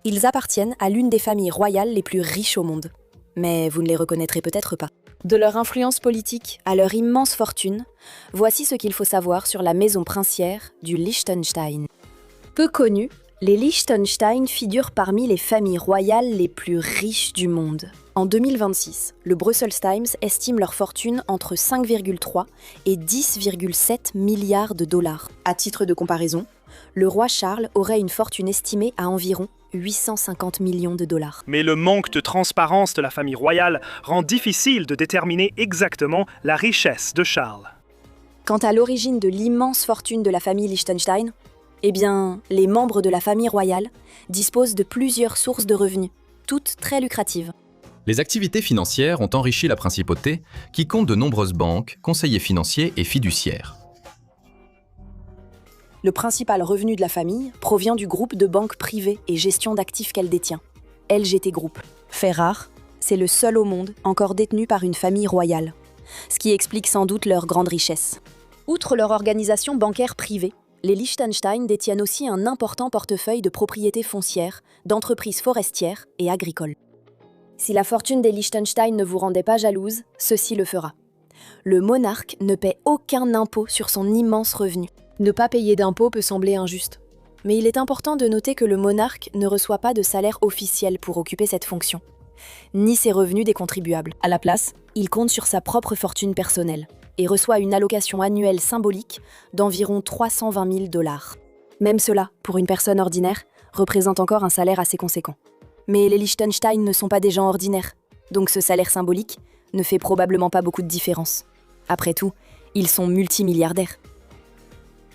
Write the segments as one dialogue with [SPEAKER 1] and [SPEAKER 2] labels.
[SPEAKER 1] Ils appartiennent à l'une des familles royales les plus riches au monde. Mais vous ne les reconnaîtrez peut-être pas. De leur influence politique à leur immense fortune, voici ce qu'il faut savoir sur la maison princière du Liechtenstein. Peu connue, les Liechtenstein figurent parmi les familles royales les plus riches du monde. En 2026, le Brussels Times estime leur fortune entre 5,3 et 10,7 milliards de dollars. À titre de comparaison, le roi Charles aurait une fortune estimée à environ 850 millions de dollars.
[SPEAKER 2] Mais le manque de transparence de la famille royale rend difficile de déterminer exactement la richesse de Charles.
[SPEAKER 1] Quant à l'origine de l'immense fortune de la famille Liechtenstein, eh bien, les membres de la famille royale disposent de plusieurs sources de revenus, toutes très lucratives.
[SPEAKER 3] Les activités financières ont enrichi la principauté, qui compte de nombreuses banques, conseillers financiers et fiduciaires.
[SPEAKER 1] Le principal revenu de la famille provient du groupe de banques privées et gestion d'actifs qu'elle détient, LGT Group. Fait rare, c'est le seul au monde encore détenu par une famille royale, ce qui explique sans doute leur grande richesse. Outre leur organisation bancaire privée, les Liechtenstein détiennent aussi un important portefeuille de propriétés foncières, d'entreprises forestières et agricoles. Si la fortune des Liechtenstein ne vous rendait pas jalouse, ceci le fera. Le monarque ne paie aucun impôt sur son immense revenu. Ne pas payer d'impôts peut sembler injuste. Mais il est important de noter que le monarque ne reçoit pas de salaire officiel pour occuper cette fonction, ni ses revenus des contribuables. À la place, il compte sur sa propre fortune personnelle et reçoit une allocation annuelle symbolique d'environ 320 000 dollars. Même cela, pour une personne ordinaire, représente encore un salaire assez conséquent. Mais les Liechtenstein ne sont pas des gens ordinaires, donc ce salaire symbolique ne fait probablement pas beaucoup de différence. Après tout, ils sont multimilliardaires.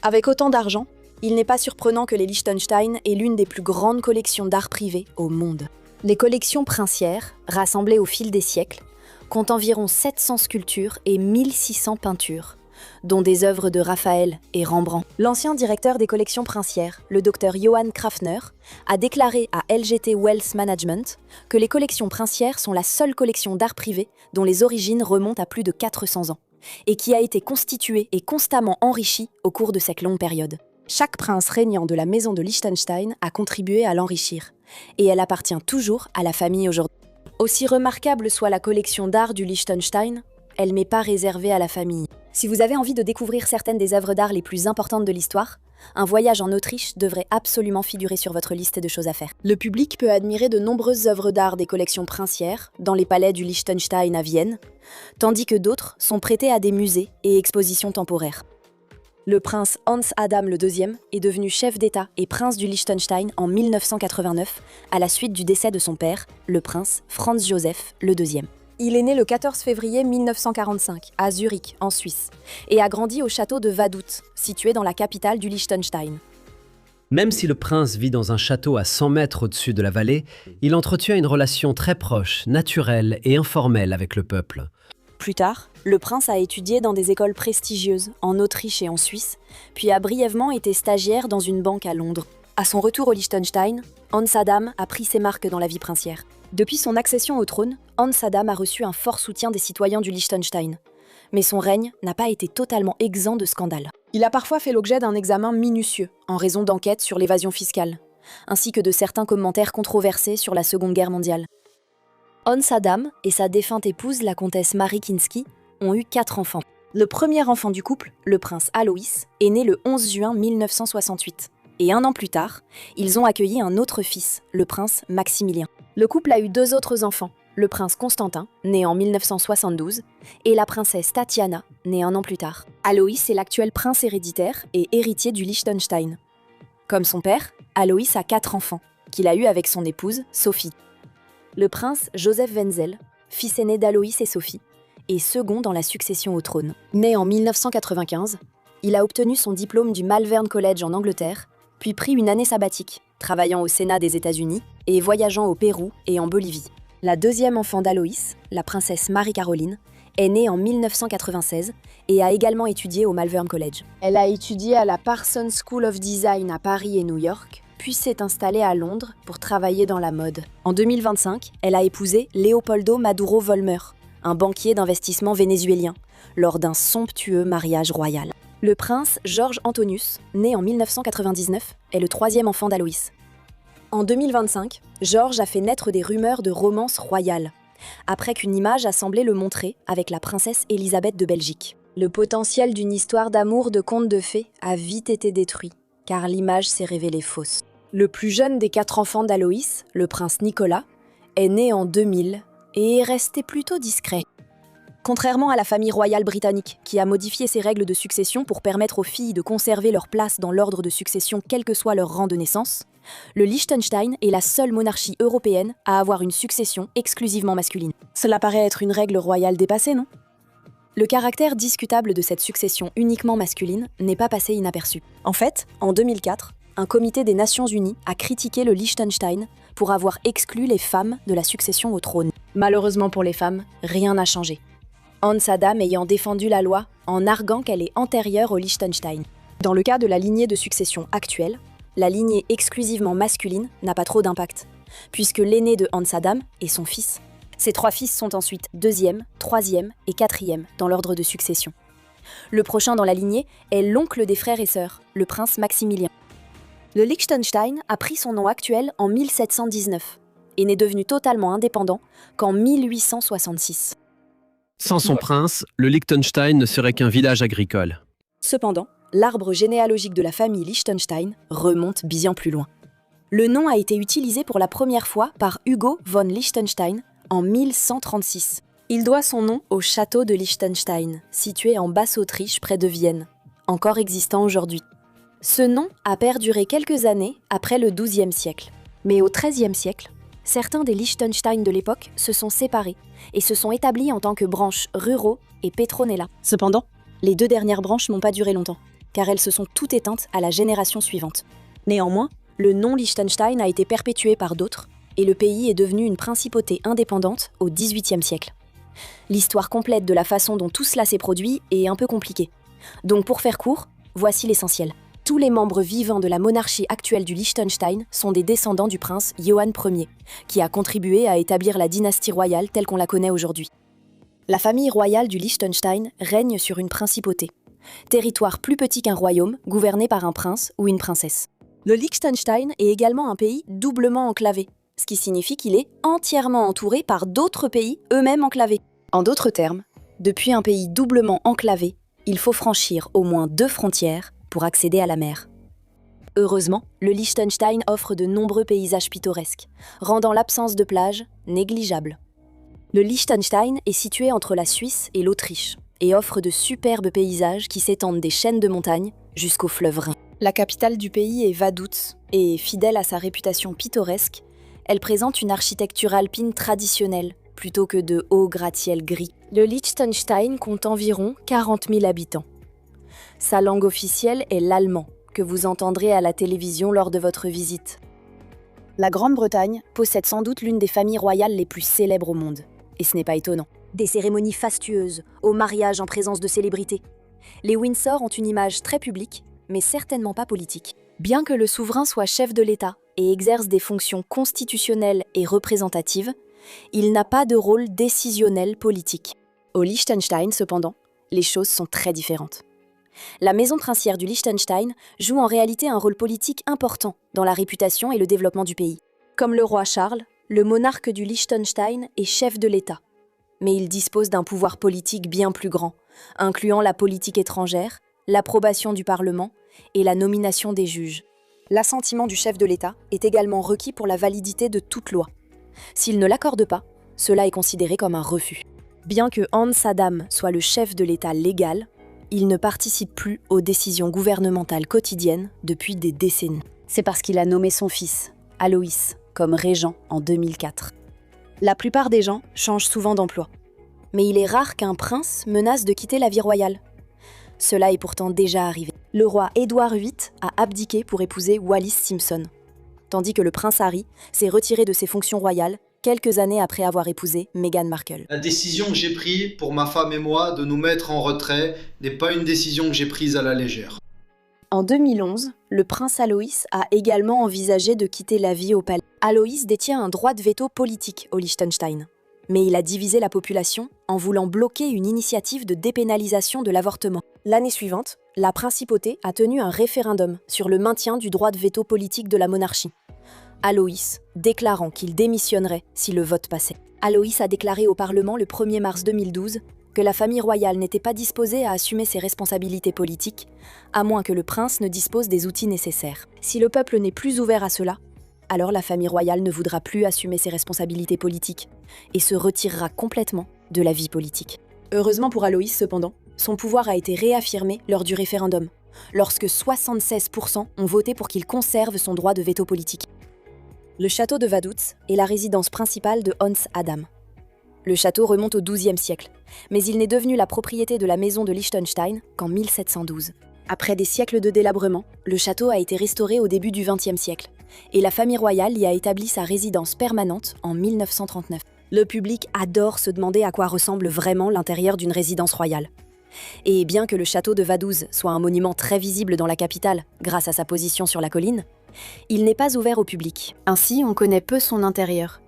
[SPEAKER 1] Avec autant d'argent, il n'est pas surprenant que les Liechtenstein aient l'une des plus grandes collections d'art privé au monde. Les collections princières, rassemblées au fil des siècles, comptent environ 700 sculptures et 1600 peintures, dont des œuvres de Raphaël et Rembrandt. L'ancien directeur des collections princières, le docteur Johann Krafner, a déclaré à LGT Wealth Management que les collections princières sont la seule collection d'art privé dont les origines remontent à plus de 400 ans, et qui a été constituée et constamment enrichie au cours de cette longue période. Chaque prince régnant de la maison de Liechtenstein a contribué à l'enrichir, et elle appartient toujours à la famille aujourd'hui. Aussi remarquable soit la collection d'art du Liechtenstein, elle n'est pas réservée à la famille. Si vous avez envie de découvrir certaines des œuvres d'art les plus importantes de l'histoire, un voyage en Autriche devrait absolument figurer sur votre liste de choses à faire. Le public peut admirer de nombreuses œuvres d'art des collections princières dans les palais du Liechtenstein à Vienne, tandis que d'autres sont prêtés à des musées et expositions temporaires. Le prince Hans Adam II est devenu chef d'État et prince du Liechtenstein en 1989 à la suite du décès de son père, le prince Franz Joseph II. Il est né le 14 février 1945 à Zurich, en Suisse, et a grandi au château de Vaduz, situé dans la capitale du Liechtenstein.
[SPEAKER 4] Même si le prince vit dans un château à 100 mètres au-dessus de la vallée, il entretient une relation très proche, naturelle et informelle avec le peuple.
[SPEAKER 1] Plus tard, le prince a étudié dans des écoles prestigieuses en Autriche et en Suisse, puis a brièvement été stagiaire dans une banque à Londres. À son retour au Liechtenstein, Hans Adam a pris ses marques dans la vie princière. Depuis son accession au trône, Hans Adam a reçu un fort soutien des citoyens du Liechtenstein. Mais son règne n'a pas été totalement exempt de scandales. Il a parfois fait l'objet d'un examen minutieux, en raison d'enquêtes sur l'évasion fiscale, ainsi que de certains commentaires controversés sur la Seconde Guerre mondiale. Hans Adam et sa défunte épouse, la comtesse Marie Kinski, ont eu 4 enfants. Le premier enfant du couple, le prince Alois, est né le 11 juin 1968. Et 1 an plus tard, ils ont accueilli un autre fils, le prince Maximilien. Le couple a eu 2 autres enfants, le prince Constantin, né en 1972, et la princesse Tatiana, née 1 an plus tard. Alois est l'actuel prince héréditaire et héritier du Liechtenstein. Comme son père, Alois a 4 enfants, qu'il a eus avec son épouse, Sophie. Le prince Joseph Wenzel, fils aîné d'Alois et Sophie, est second dans la succession au trône. Né en 1995, il a obtenu son diplôme du Malvern College en Angleterre, puis pris une année sabbatique, travaillant au Sénat des États-Unis et voyageant au Pérou et en Bolivie. La deuxième enfant d'Alois, la princesse Marie-Caroline, est née en 1996 et a également étudié au Malvern College. Elle a étudié à la Parsons School of Design à Paris et New York, puis s'est installée à Londres pour travailler dans la mode. En 2025, elle a épousé Leopoldo Maduro Vollmer, un banquier d'investissement vénézuélien, lors d'un somptueux mariage royal. Le prince Georges Antonius, né en 1999, est le 3e enfant d'Alois. En 2025, George a fait naître des rumeurs de romance royale, après qu'une image a semblé le montrer avec la princesse Élisabeth de Belgique. Le potentiel d'une histoire d'amour de conte de fées a vite été détruit, car l'image s'est révélée fausse. Le plus jeune des 4 enfants d'Aloïs, le prince Nicolas, est né en 2000 et est resté plutôt discret. Contrairement à la famille royale britannique, qui a modifié ses règles de succession pour permettre aux filles de conserver leur place dans l'ordre de succession quel que soit leur rang de naissance, le Liechtenstein est la seule monarchie européenne à avoir une succession exclusivement masculine. Cela paraît être une règle royale dépassée, non ? Le caractère discutable de cette succession uniquement masculine n'est pas passé inaperçu. En fait, en 2004, un comité des Nations Unies a critiqué le Liechtenstein pour avoir exclu les femmes de la succession au trône. Malheureusement pour les femmes, rien n'a changé. Hans Adam ayant défendu la loi en arguant qu'elle est antérieure au Liechtenstein. Dans le cas de la lignée de succession actuelle, la lignée exclusivement masculine n'a pas trop d'impact, puisque l'aîné de Hans Adam est son fils. Ses 3 fils sont ensuite 2e, 3e et 4e dans l'ordre de succession. Le prochain dans la lignée est l'oncle des frères et sœurs, le prince Maximilien. Le Liechtenstein a pris son nom actuel en 1719 et n'est devenu totalement indépendant qu'en 1866.
[SPEAKER 4] Sans son prince, le Liechtenstein ne serait qu'un village agricole.
[SPEAKER 1] Cependant, l'arbre généalogique de la famille Liechtenstein remonte bien plus loin. Le nom a été utilisé pour la première fois par Hugo von Liechtenstein en 1136. Il doit son nom au château de Liechtenstein, situé en Basse-Autriche près de Vienne, encore existant aujourd'hui. Ce nom a perduré quelques années après le XIIe siècle. Mais au XIIIe siècle, certains des Liechtenstein de l'époque se sont séparés et se sont établis en tant que branches ruraux et Petronella. Cependant, les 2 dernières branches n'ont pas duré longtemps, car elles se sont toutes éteintes à la génération suivante. Néanmoins, le nom Liechtenstein a été perpétué par d'autres, et le pays est devenu une principauté indépendante au XVIIIe siècle. L'histoire complète de la façon dont tout cela s'est produit est un peu compliquée. Donc pour faire court, voici l'essentiel. Tous les membres vivants de la monarchie actuelle du Liechtenstein sont des descendants du prince Johann Ier, qui a contribué à établir la dynastie royale telle qu'on la connaît aujourd'hui. La famille royale du Liechtenstein règne sur une principauté, territoire plus petit qu'un royaume gouverné par un prince ou une princesse. Le Liechtenstein est également un pays doublement enclavé, ce qui signifie qu'il est entièrement entouré par d'autres pays eux-mêmes enclavés. En d'autres termes, depuis un pays doublement enclavé, il faut franchir au moins 2 frontières pour accéder à la mer. Heureusement, le Liechtenstein offre de nombreux paysages pittoresques, rendant l'absence de plage négligeable. Le Liechtenstein est situé entre la Suisse et l'Autriche et offre de superbes paysages qui s'étendent des chaînes de montagnes jusqu'au fleuve Rhin. La capitale du pays est Vaduz et, fidèle à sa réputation pittoresque, elle présente une architecture alpine traditionnelle plutôt que de hauts gratte-ciel gris. Le Liechtenstein compte environ 40 000 habitants. Sa langue officielle est l'allemand, que vous entendrez à la télévision lors de votre visite. La Grande-Bretagne possède sans doute l'une des familles royales les plus célèbres au monde. Et ce n'est pas étonnant. Des cérémonies fastueuses, aux mariages en présence de célébrités. Les Windsor ont une image très publique, mais certainement pas politique. Bien que le souverain soit chef de l'État et exerce des fonctions constitutionnelles et représentatives, il n'a pas de rôle décisionnel politique. Au Liechtenstein, cependant, les choses sont très différentes. La maison princière du Liechtenstein joue en réalité un rôle politique important dans la réputation et le développement du pays. Comme le roi Charles, le monarque du Liechtenstein est chef de l'État. Mais il dispose d'un pouvoir politique bien plus grand, incluant la politique étrangère, l'approbation du Parlement et la nomination des juges. L'assentiment du chef de l'État est également requis pour la validité de toute loi. S'il ne l'accorde pas, cela est considéré comme un refus. Bien que Hans Adam soit le chef de l'État légal, il ne participe plus aux décisions gouvernementales quotidiennes depuis des décennies. C'est parce qu'il a nommé son fils, Aloïs, comme régent en 2004. La plupart des gens changent souvent d'emploi. Mais il est rare qu'un prince menace de quitter la vie royale. Cela est pourtant déjà arrivé. Le roi Édouard VIII a abdiqué pour épouser Wallis Simpson, tandis que le prince Harry s'est retiré de ses fonctions royales quelques années après avoir épousé Meghan Markle.
[SPEAKER 5] La décision que j'ai prise pour ma femme et moi de nous mettre en retrait n'est pas une décision que j'ai prise à la légère.
[SPEAKER 1] En 2011, le prince Aloïs a également envisagé de quitter la vie au palais. Aloïs détient un droit de veto politique au Liechtenstein, mais il a divisé la population en voulant bloquer une initiative de dépénalisation de l'avortement. L'année suivante, la principauté a tenu un référendum sur le maintien du droit de veto politique de la monarchie. Aloïs, déclarant qu'il démissionnerait si le vote passait. Aloïs a déclaré au Parlement le 1er mars 2012 que la famille royale n'était pas disposée à assumer ses responsabilités politiques, à moins que le prince ne dispose des outils nécessaires. Si le peuple n'est plus ouvert à cela, alors la famille royale ne voudra plus assumer ses responsabilités politiques et se retirera complètement de la vie politique. Heureusement pour Aloïs, cependant, son pouvoir a été réaffirmé lors du référendum, lorsque 76% ont voté pour qu'il conserve son droit de veto politique. Le château de Vaduz est la résidence principale de Hans Adam. Le château remonte au XIIe siècle, mais il n'est devenu la propriété de la maison de Liechtenstein qu'en 1712. Après des siècles de délabrement, le château a été restauré au début du XXe siècle, et la famille royale y a établi sa résidence permanente en 1939. Le public adore se demander à quoi ressemble vraiment l'intérieur d'une résidence royale. Et bien que le château de Vaduz soit un monument très visible dans la capitale grâce à sa position sur la colline, il n'est pas ouvert au public. Ainsi, on connaît peu son intérieur.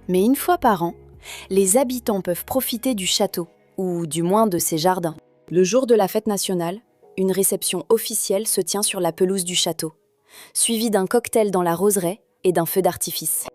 [SPEAKER 1] Mais une fois par an, les habitants peuvent profiter du château, ou du moins de ses jardins. Le jour de la fête nationale, une réception officielle se tient sur la pelouse du château, suivie d'un cocktail dans la roseraie et d'un feu d'artifice.